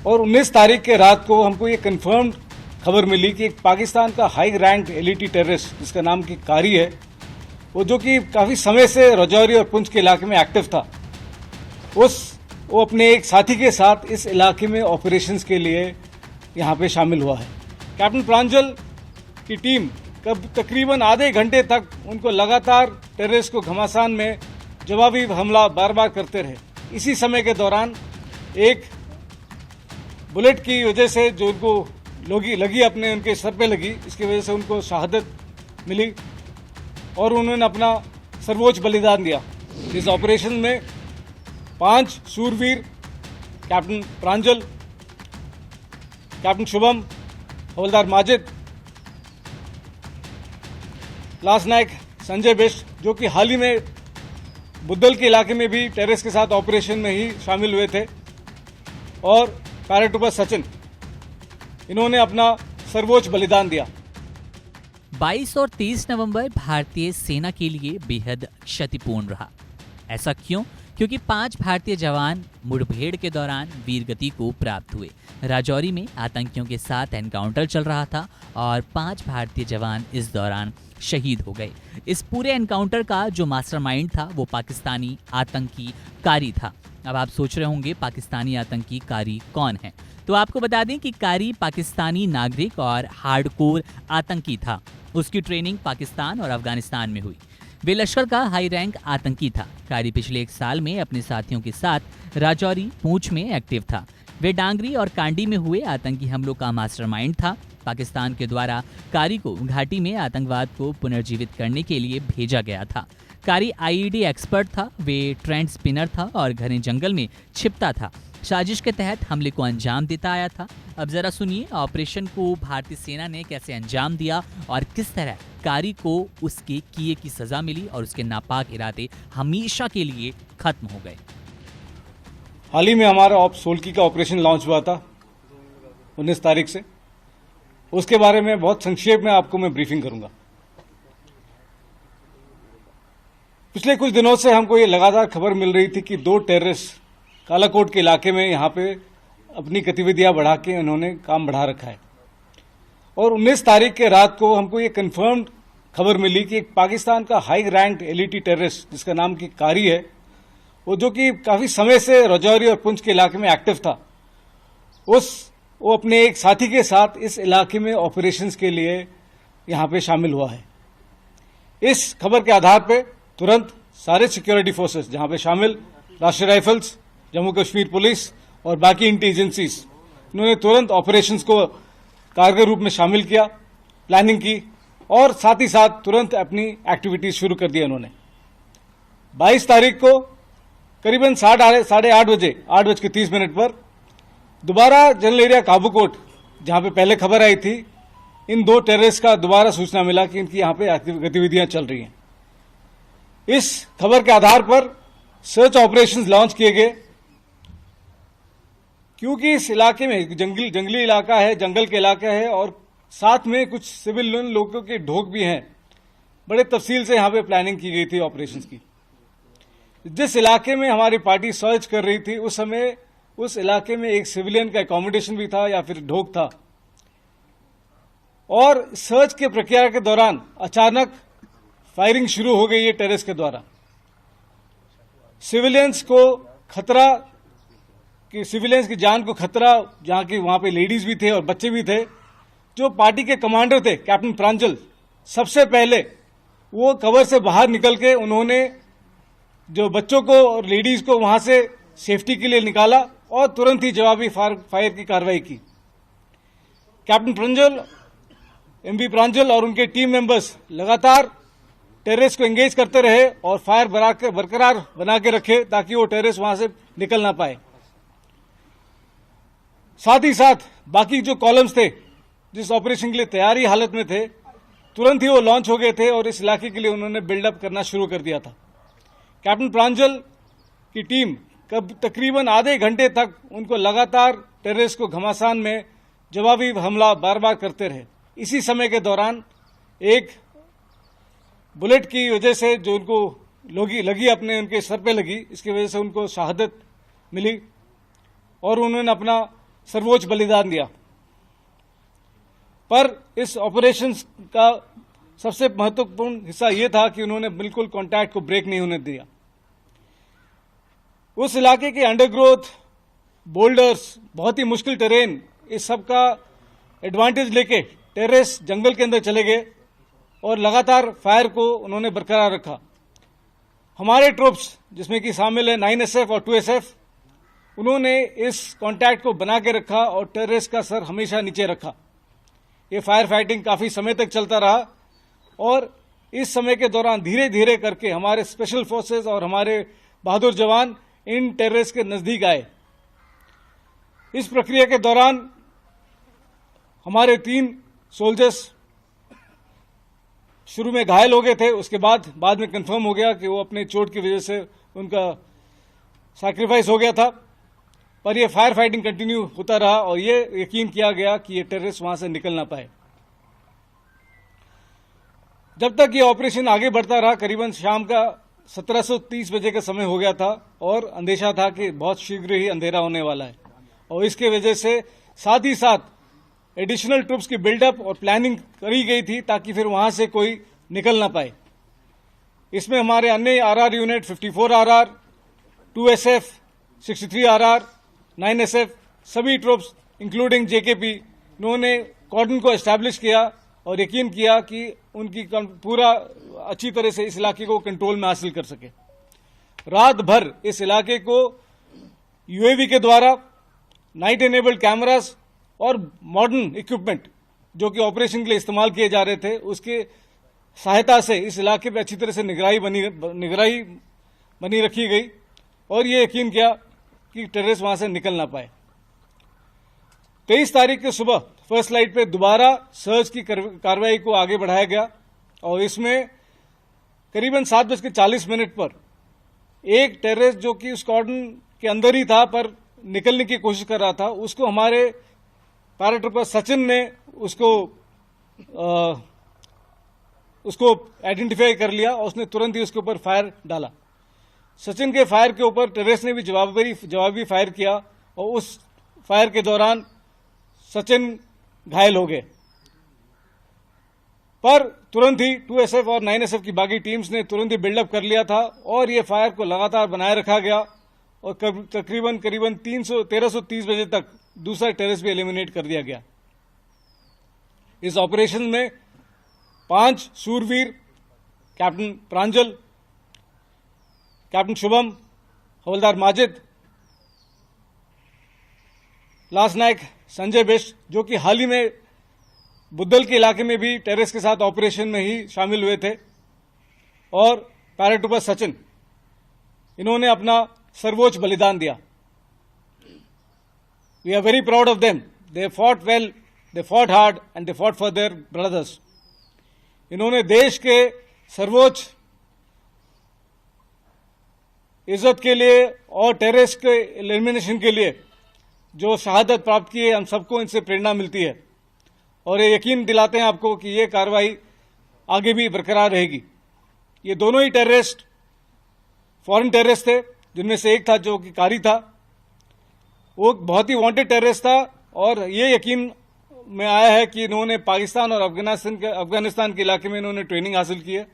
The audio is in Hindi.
और 19 तारीख के रात को हमको ये कंफर्म खबर मिली कि एक पाकिस्तान का हाई रैंक एलिटी टेररिस्ट जिसका नाम की कारी है, वो जो कि काफ़ी समय से राजौरी और पुंछ के इलाके में एक्टिव था, वो अपने एक साथी के साथ इस इलाके में ऑपरेशंस के लिए यहाँ पे शामिल हुआ है। कैप्टन प्रांजल की टीम कब तकरीबन आधे घंटे तक उनको लगातार टेररिस्ट को घमासान में जवाबी हमला बार बार करते रहे। इसी समय के दौरान एक बुलेट की वजह से जो उनको लगी अपने उनके सर पे लगी, इसकी वजह से उनको शहादत मिली और उन्होंने अपना सर्वोच्च बलिदान दिया। इस ऑपरेशन में 5 शूरवीर कैप्टन प्रांजल, कैप्टन शुभम, हवलदार माजिद, लांस नायक संजय बिष्ट, जो कि हाल ही में बुद्धल के इलाके में भी टेररिस्ट के साथ ऑपरेशन में ही शामिल हुए थे, और पैराट्रूपर सचिन, इन्होंने अपना सर्वोच्च बलिदान दिया। 22 और 23 नवंबर भारतीय सेना के लिए बेहद क्षतिपूर्ण रहा। ऐसा क्यों? क्योंकि 5 भारतीय जवान मुठभेड़ के दौरान वीरगति को प्राप्त हुए। राजौरी में आतंकियों के साथ एनकाउंटर चल रहा था और 5 भारतीय जवान इस दौरान शहीद हो गए। इस पूरे एनकाउंटर का जो मास्टरमाइंड था वो पाकिस्तानी आतंकी कारी था। अब आप सोच रहे होंगे पाकिस्तानी आतंकी कारी कौन है? तो आपको बता दें कि कारी पाकिस्तानी नागरिक और हार्डकोर आतंकी था। उसकी ट्रेनिंग पाकिस्तान और अफगानिस्तान में हुई। वे लश्कर का हाई रैंक आतंकी था। कारी पिछले 1 साल में अपने साथियों के साथ राजौरी, पूंछ में एक्टिव था। वे डांगरी और कांडी में हुए आतंकी हमलों का मास्टरमाइंड था। पाकिस्तान के द्वारा कारी को घाटी में आतंकवाद को पुनर्जीवित करने के लिए भेजा गया था। कारी आईईडी एक्सपर्ट था, वे ट्रेंड स्पिनर था और घने जंगल में छिपता था। साजिश के तहत हमले को अंजाम देता आया था। अब जरा सुनिए ऑपरेशन को भारतीय सेना ने कैसे अंजाम दिया और किस तरह कारी को उसके किए की सजा मिली और उसके नापाक इरादे हमेशा के लिए खत्म हो गए। हाल ही में हमारा ऑप सोल्की का ऑपरेशन लॉन्च हुआ था 19 तारीख से। उसके बारे में बहुत संक्षेप में आपको मैं ब्रीफिंग करूंगा। पिछले कुछ दिनों से हमको ये लगातार खबर मिल रही थी कि 2 टेररिस्ट कालाकोट के इलाके में यहाँ पे अपनी गतिविधियां बढ़ा के उन्होंने काम बढ़ा रखा है, और 19 तारीख के रात को हमको ये कंफर्म खबर मिली कि एक पाकिस्तान का हाई रैंक एलिटी टेररिस्ट जिसका नाम की कारी है, वो जो कि काफी समय से राजौरी और पुंछ के इलाके में एक्टिव था, वो अपने एक साथी के साथ इस इलाके में ऑपरेशंस के लिए यहाँ पे शामिल हुआ है। इस खबर के आधार पे तुरंत सारे सिक्योरिटी फोर्सेस जहाँ पे शामिल राष्ट्रीय राइफल्स, जम्मू कश्मीर पुलिस और बाकी इंटेलिजेंसीज, इन्होंने तुरंत ऑपरेशंस को कारगर रूप में शामिल किया, प्लानिंग की और साथ ही साथ तुरंत अपनी एक्टिविटीज शुरू कर दी। उन्होंने 22 तारीख को करीबन 8:30 बजे 8:30 पर दोबारा जनरल एरिया काबूकोट, जहां पे पहले खबर आई थी, इन 2 टेररिस्ट का दोबारा सूचना मिला कि इनकी यहां पे गतिविधियां चल रही हैं। इस खबर के आधार पर सर्च ऑपरेशंस लॉन्च किए गए, क्योंकि इस इलाके में जंगली इलाका है, जंगल के इलाका है और साथ में कुछ सिविल लोगों के ढोक भी हैं। बड़े तफसील से यहां पे प्लानिंग की गई थी ऑपरेशंस की। जिस इलाके में हमारी पार्टी सर्च कर रही थी उस समय उस इलाके में एक सिविलियन का एकोमोडेशन भी था या फिर ढोक था, और सर्च के प्रक्रिया के दौरान अचानक फायरिंग शुरू हो गई है टेररिस्ट के द्वारा। सिविलियंस को खतरा, कि सिविलियंस की जान को खतरा, जहां की वहां पे लेडीज भी थे और बच्चे भी थे। जो पार्टी के कमांडर थे कैप्टन प्रांजल, सबसे पहले वो कवर से बाहर निकल के उन्होंने जो बच्चों को और लेडीज को वहां से सेफ्टी के लिए निकाला और तुरंत ही जवाबी फायर की कार्रवाई की। कैप्टन प्रांजल, एमवी प्रांजल और उनके टीम मेंबर्स लगातार टेररिस्ट को एंगेज करते रहे और फायर बरकरार बना के रखे ताकि वो टेररिस्ट वहां से निकल ना पाए। साथ ही साथ बाकी जो कॉलम्स थे जिस ऑपरेशन के लिए तैयारी हालत में थे, तुरंत ही वो लॉन्च हो गए थे और इस इलाके के लिए उन्होंने बिल्डअप करना शुरू कर दिया था। कैप्टन प्रांजल की टीम कब तकरीबन आधे घंटे तक उनको लगातार टेररिस्ट को घमासान में जवाबी हमला बार बार करते रहे। इसी समय के दौरान एक बुलेट की वजह से जो उनको लगी अपने उनके सर पे लगी, इसकी वजह से उनको शहादत मिली और उन्होंने अपना सर्वोच्च बलिदान दिया। पर इस ऑपरेशन का सबसे महत्वपूर्ण हिस्सा यह था कि उन्होंने बिल्कुल कांटेक्ट को ब्रेक नहीं होने दिया। उस इलाके के अंडरग्रोथ, बोल्डर्स, बहुत ही मुश्किल टेरेन, इस सब का एडवांटेज लेके टेररिस्ट जंगल के अंदर चले गए और लगातार फायर को उन्होंने बरकरार रखा। हमारे ट्रूप्स, जिसमें कि शामिल है 9SF और 2SF, उन्होंने इस कांटेक्ट को बना के रखा और टेररिस्ट का सर हमेशा नीचे रखा। ये फायर फाइटिंग काफी समय तक चलता रहा और इस समय के दौरान धीरे धीरे करके हमारे स्पेशल फोर्सेस और हमारे बहादुर जवान इन टेररिस्ट के नजदीक आए। इस प्रक्रिया के दौरान हमारे 3 सोल्जर्स शुरू में घायल हो गए थे, उसके बाद में कंफर्म हो गया कि वो अपने चोट की वजह से उनका सैक्रिफाइस हो गया था। पर यह फायर फाइटिंग कंटिन्यू होता रहा और ये यकीन किया गया कि ये टेररिस्ट वहां से निकल ना पाए। जब तक ये ऑपरेशन आगे बढ़ता रहा, करीबन शाम का 17:30 बजे का समय हो गया था और अंदेशा था कि बहुत शीघ्र ही अंधेरा होने वाला है और इसके वजह से साथ ही साथ एडिशनल ट्रूप्स की बिल्डअप और प्लानिंग करी गई थी ताकि फिर वहां से कोई निकल ना पाए। इसमें हमारे अन्य RR unit 54 RR, 2SF, 63 RR, 9SF, सभी ट्रूप्स इंक्लूडिंग जेकेपी, इन्होंने कॉर्डन को एस्टैब्लिश किया और यकीन किया कि उनकी पूरा अच्छी तरह से इस इलाके को कंट्रोल में हासिल कर सके। रात भर इस इलाके को यूएवी के द्वारा, नाइट एनेबल्ड कैमरास और मॉडर्न इक्विपमेंट जो कि ऑपरेशन के लिए इस्तेमाल किए जा रहे थे, उसके सहायता से इस इलाके पे अच्छी तरह से निगरानी बनी रखी गई और ये यकीन किया कि टेररिस्ट वहां से निकल ना पाए। 23 तारीख की सुबह फर्स्ट लाइट पे दोबारा सर्च की कार्रवाई को आगे बढ़ाया गया और इसमें करीबन 7:40 पर एक टेररिस्ट जो कि उस कॉर्डन के अंदर ही था पर निकलने की कोशिश कर रहा था, उसको हमारे पैराट्रूपर सचिन ने उसको आइडेंटिफाई कर लिया और उसने तुरंत ही उसके ऊपर फायर डाला। सचिन के फायर के ऊपर टेररिस्ट ने भी जवाबी फायर किया और उस फायर के दौरान सचिन घायल हो गए। पर तुरंत ही 2SF और 9SF की बाकी टीम्स ने तुरंत ही बिल्डअप कर लिया था और ये फायर को लगातार बनाए रखा गया और करीबन 1330 बजे तक दूसरा टेररिस्ट भी एलिमिनेट कर दिया गया। इस ऑपरेशन में 5 शूरवीर, कैप्टन प्रांजल, कैप्टन शुभम, हवलदार माजिद, लांस नायक संजय बिष्ट, जो कि हाल ही में बुद्धल के इलाके में भी टेररिस्ट के साथ ऑपरेशन में ही शामिल हुए थे, और पैराट्रूपर सचिन, इन्होंने अपना सर्वोच्च बलिदान दिया। We are very proud of them. They fought well, they fought hard and they fought for their brothers. इन्होंने देश के सर्वोच्च इज्जत के लिए और टेररिस्ट के एलिमिनेशन के लिए जो शहादत प्राप्त की है, हम सबको इनसे प्रेरणा मिलती है और ये यकीन दिलाते हैं आपको कि ये कार्रवाई आगे भी बरकरार रहेगी। ये दोनों ही टेररिस्ट फॉरेन टेररिस्ट थे, जिनमें से एक था जो कि कारी था, वो बहुत ही वांटेड टेररिस्ट था और ये यकीन में आया है कि इन्होंने पाकिस्तान और अफगानिस्तान के इलाके में इन्होंने ट्रेनिंग हासिल की है